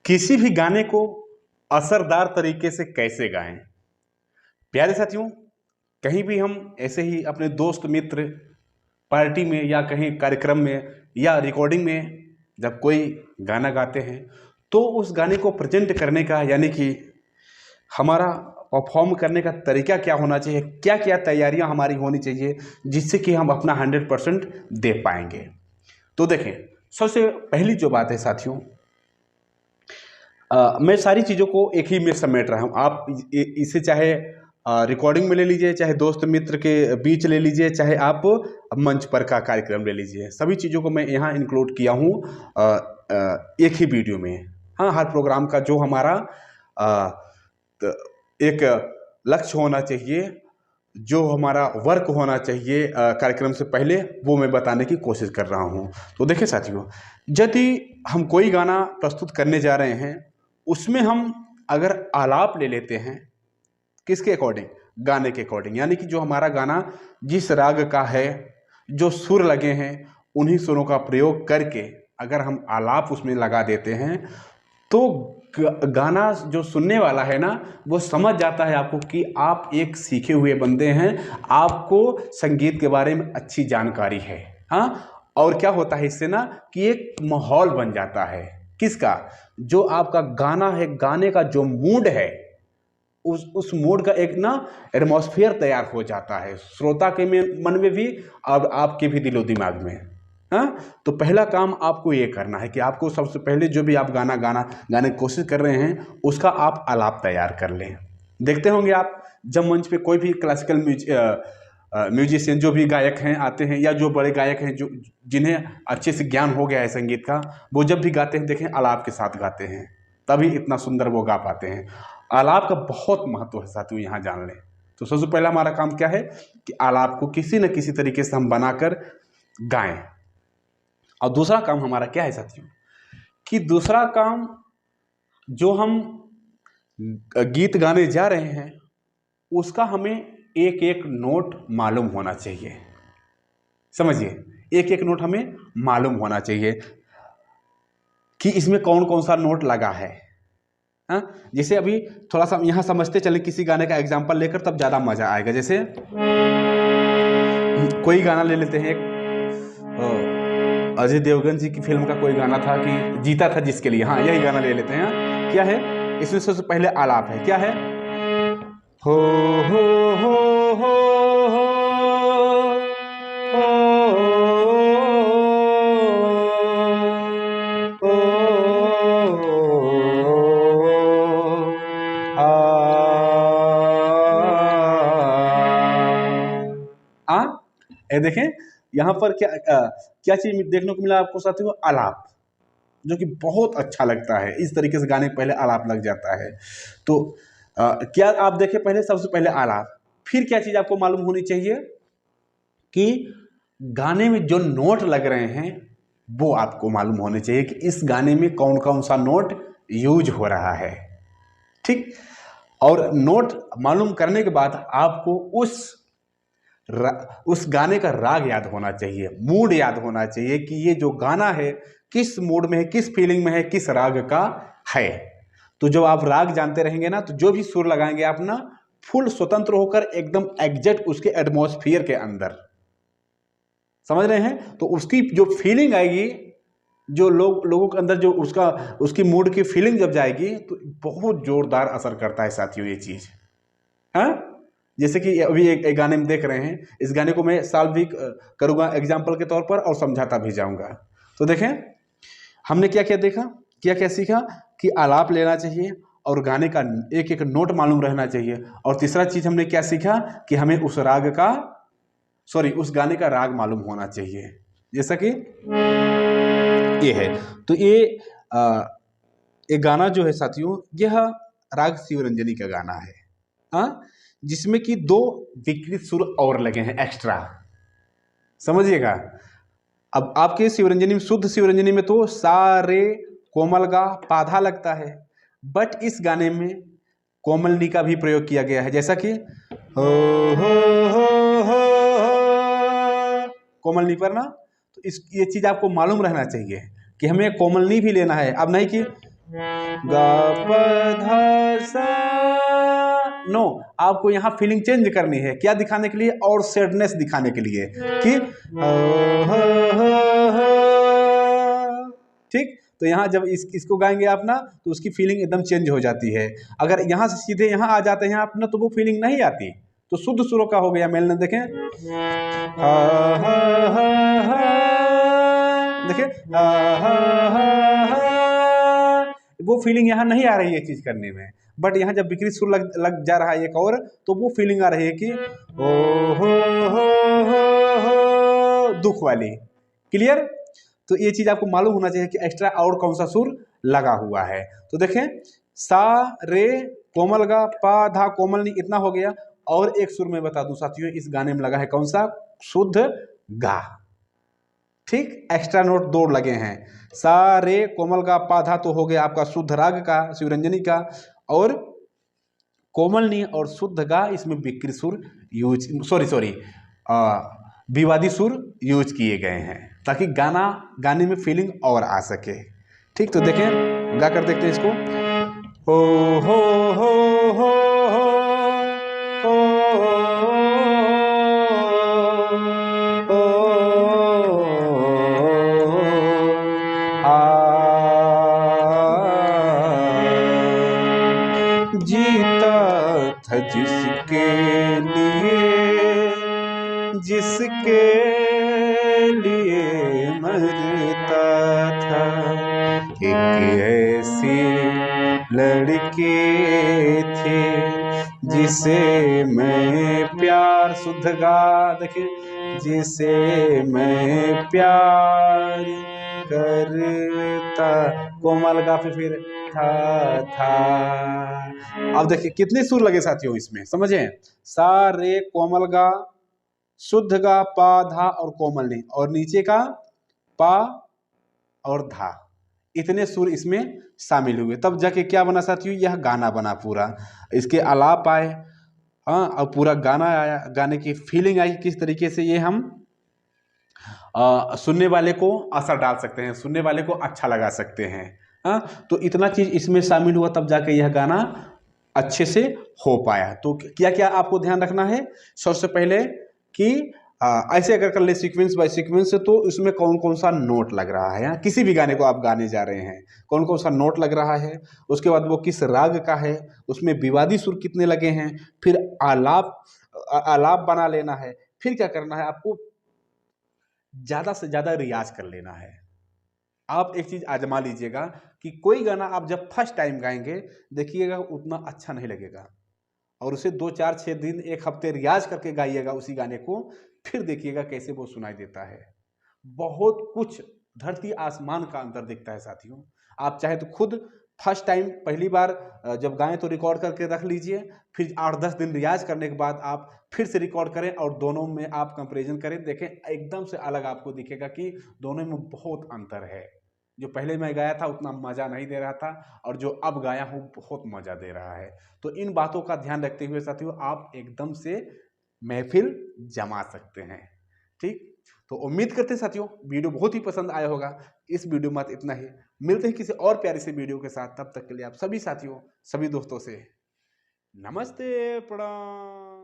किसी भी गाने को असरदार तरीके से कैसे गाएं। प्यारे साथियों, कहीं भी हम ऐसे ही अपने दोस्त मित्र पार्टी में या कहीं कार्यक्रम में या रिकॉर्डिंग में जब कोई गाना गाते हैं तो उस गाने को प्रेजेंट करने का यानी कि हमारा परफॉर्म करने का तरीका क्या होना चाहिए, क्या क्या तैयारियां हमारी होनी चाहिए जिससे कि हम अपना 100% दे पाएंगे। तो देखें, सबसे पहली जो बात है साथियों, मैं सारी चीज़ों को एक ही में समेट रहा हूँ। आप इसे चाहे रिकॉर्डिंग में ले लीजिए, चाहे दोस्त मित्र के बीच ले लीजिए, चाहे आप मंच पर का कार्यक्रम ले लीजिए, सभी चीज़ों को मैं यहाँ इंक्लूड किया हूँ एक ही वीडियो में। हाँ, हर प्रोग्राम का जो हमारा एक लक्ष्य होना चाहिए, जो हमारा वर्क होना चाहिए कार्यक्रम से पहले, वो मैं बताने की कोशिश कर रहा हूँ। तो देखिए साथियों, यदि हम कोई गाना प्रस्तुत करने जा रहे हैं, उसमें हम अगर आलाप ले लेते हैं, किसके अकॉर्डिंग? गाने के अकॉर्डिंग, यानी कि जो हमारा गाना जिस राग का है, जो सुर लगे हैं, उन्हीं सुरों का प्रयोग करके अगर हम आलाप उसमें लगा देते हैं तो गाना जो सुनने वाला है ना, वो समझ जाता है आपको कि आप एक सीखे हुए बंदे हैं, आपको संगीत के बारे में अच्छी जानकारी है। हाँ, और क्या होता है इससे ना कि एक माहौल बन जाता है। किसका? जो आपका गाना है, गाने का जो मूड है, उस मूड का एक ना एटमॉस्फेयर तैयार हो जाता है श्रोता के मन में भी और आपके भी दिलो दिमाग में। हाँ, तो पहला काम आपको ये करना है कि आपको सबसे पहले जो भी आप गाने की कोशिश कर रहे हैं उसका आप आलाप तैयार कर लें। देखते होंगे आप, जब मंच पे कोई भी क्लासिकल म्यूजिशियन जो भी गायक हैं आते हैं, या जो बड़े गायक हैं जो जिन्हें अच्छे से ज्ञान हो गया है संगीत का, वो जब भी गाते हैं देखें आलाप के साथ गाते हैं, तभी इतना सुंदर वो गा पाते हैं। आलाप का बहुत महत्व है साथियों, यहाँ जान लें। तो सबसे पहला हमारा काम क्या है कि आलाप को किसी न किसी तरीके से हम बनाकर गाएं। और दूसरा काम हमारा क्या है साथियों कि दूसरा काम, जो हम गीत गाने जा रहे हैं उसका हमें एक एक नोट मालूम होना चाहिए। समझिए, एक एक नोट हमें मालूम होना चाहिए कि इसमें कौन कौन सा नोट लगा है। हाँ, जैसे अभी थोड़ा सा यहाँ समझते चले किसी गाने का एग्जाम्पल लेकर, तब ज़्यादा मजा आएगा। जैसे कोई गाना ले लेते हैं, एक अजय देवगन जी की फिल्म का कोई गाना था कि जीता था जिसके लिए। हाँ, यही गाना ले लेते हैं। क्या है इसमें? सबसे पहले आलाप है, क्या है? हो हो हो हो हो देखें यहाँ पर क्या चीज देखने को मिला आपको साथियों? आलाप, जो कि बहुत अच्छा लगता है। इस तरीके से गाने पहले आलाप लग जाता है। तो क्या आप देखें, पहले सबसे पहले आलाप, फिर क्या चीज आपको मालूम होनी चाहिए कि गाने में जो नोट लग रहे हैं वो आपको मालूम होने चाहिए कि इस गाने में कौन कौन सा नोट यूज हो रहा है। ठीक, और नोट मालूम करने के बाद आपको उस गाने का राग याद होना चाहिए, मूड याद होना चाहिए कि ये जो गाना है किस मूड में है, किस फीलिंग में है, किस राग का है। तो जब आप राग जानते रहेंगे ना, तो जो भी सुर लगाएंगे आप ना, फुल स्वतंत्र होकर एकदम एग्जैक्ट उसके एटमॉस्फेयर के अंदर, समझ रहे हैं? तो उसकी जो फीलिंग आएगी, जो लोगों के अंदर जो उसकी मूड की फीलिंग जब जाएगी, तो बहुत जोरदार असर करता है साथियों ये चीज। हाँ, जैसे कि अभी एक गाने में देख रहे हैं, इस गाने को मैं सॉल्व भी करूंगा एग्जाम्पल के तौर पर और समझाता भी जाऊंगा। तो देखें, हमने क्या क्या देखा, क्या क्या सीखा कि आलाप लेना चाहिए और गाने का एक एक नोट मालूम रहना चाहिए। और तीसरा चीज हमने क्या सीखा कि हमें उस गाने का राग मालूम होना चाहिए। जैसा कि ये है, तो ये गाना जो है साथियों, यह राग शिवरंजनी का गाना है। हाँ, जिसमें कि 2 विकृत सुर और लगे हैं एक्स्ट्रा, समझिएगा। अब आपके शिवरंजनी में, शुद्ध शिवरंजनी में तो सारे कोमल का पाधा लगता है, बट इस गाने में कोमल नी का भी प्रयोग किया गया है। जैसा कि हो हो कोमल नी पर ना, तो ये चीज आपको मालूम रहना चाहिए कि हमें कोमल नी भी लेना है। अब नहीं कि गा प धा सा। नो, आपको यहाँ फीलिंग चेंज करनी है, क्या दिखाने के लिए, और सैडनेस दिखाने के लिए कि ठीक। तो यहाँ जब इसको गाएंगे आप ना, तो उसकी फीलिंग एकदम चेंज हो जाती है। अगर यहाँ से सीधे यहाँ आ जाते हैं आप ना, तो वो फीलिंग नहीं आती। तो शुद्ध सुरों का हो गया मेल ने, देखें देखिए वो फीलिंग यहाँ नहीं आ रही है चीज करने में। बट यहाँ जब विकृत सुर लग जा रहा है एक और, तो वो फीलिंग आ रही है कि ओ हो दुख वाली। क्लियर। तो ये चीज आपको मालूम होना चाहिए कि एक्स्ट्रा और कौन सा सुर लगा हुआ है। तो देखें सा रे कोमल गा पा धा कोमल नी, इतना हो गया। और एक सुर में बता दूं साथियों, इस गाने में लगा है कौन सा, शुद्ध गा। ठीक, एक्स्ट्रा नोट 2 लगे हैं। सा रे कोमल गा पा धा तो हो गया आपका शुद्ध राग का, शिवरंजनी का। और कोमलनी और शुद्ध गा, इसमें विकृत सुर यूज, सॉरी विवादी सुर यूज किए गए हैं, ताकि गाने में फीलिंग और आ सके। ठीक, तो देखें गा कर देखते हैं इसको। हो हो हो हो हो जीता था जिसके लिए मरता था, एक ऐसी लड़की थी जिसे मैं प्यार, शुद्ध गा देखिए, जिसे मैं प्यार करता, कोमल गा पे फिर था। अब देखिए कितने सुर लगे साथियों इसमें, समझे। सा रे कोमल गा, शुद्ध गा पा धा और कोमल नी, और नीचे का पा और धा, इतने सुर इसमें शामिल हुए। तब जाके क्या बना साथियों, यह गाना बना पूरा। इसके आलाप आए, हाँ, और पूरा गाना आया, गाने की फीलिंग आई किस तरीके से, ये हम सुनने वाले को असर डाल सकते हैं, सुनने वाले को अच्छा लगा सकते हैं। हाँ, तो इतना चीज इसमें शामिल हुआ, तब जाके यह गाना अच्छे से हो पाया। तो क्या क्या आपको ध्यान रखना है, सबसे पहले कि ऐसे अगर कर ले सीक्वेंस बाय सीक्वेंस, तो इसमें कौन कौन सा नोट लग रहा है, किसी भी गाने को आप गाने जा रहे हैं कौन कौन सा नोट लग रहा है, उसके बाद वो किस राग का है, उसमें विवादी सुर कितने लगे हैं, फिर आलाप बना लेना है। फिर क्या करना है आपको, ज़्यादा से ज़्यादा रियाज कर लेना है। आप एक चीज़ आजमा लीजिएगा कि कोई गाना आप जब फर्स्ट टाइम गाएंगे, देखिएगा उतना अच्छा नहीं लगेगा, और उसे 2 4 6 दिन 1 हफ्ते रियाज करके गाइएगा उसी गाने को, फिर देखिएगा कैसे वो सुनाई देता है। बहुत कुछ धरती आसमान का अंतर दिखता है साथियों। आप चाहे तो खुद फर्स्ट टाइम पहली बार जब गाएं तो रिकॉर्ड करके रख लीजिए, फिर 8-10 दिन रियाज करने के बाद आप फिर से रिकॉर्ड करें और दोनों में आप कंपैरिजन करें, देखें एकदम से अलग आपको दिखेगा कि दोनों में बहुत अंतर है। जो पहले मैं गाया था उतना मज़ा नहीं दे रहा था, और जो अब गाया हूँ बहुत मज़ा दे रहा है। तो इन बातों का ध्यान रखते हुए साथियों आप एकदम से महफिल जमा सकते हैं। ठीक, तो उम्मीद करते हैं साथियों वीडियो बहुत ही पसंद आया होगा। इस वीडियो में इतना ही, मिलते हैं किसी और प्यारे से वीडियो के साथ। तब तक के लिए आप सभी साथियों, सभी दोस्तों से नमस्ते, प्रणाम।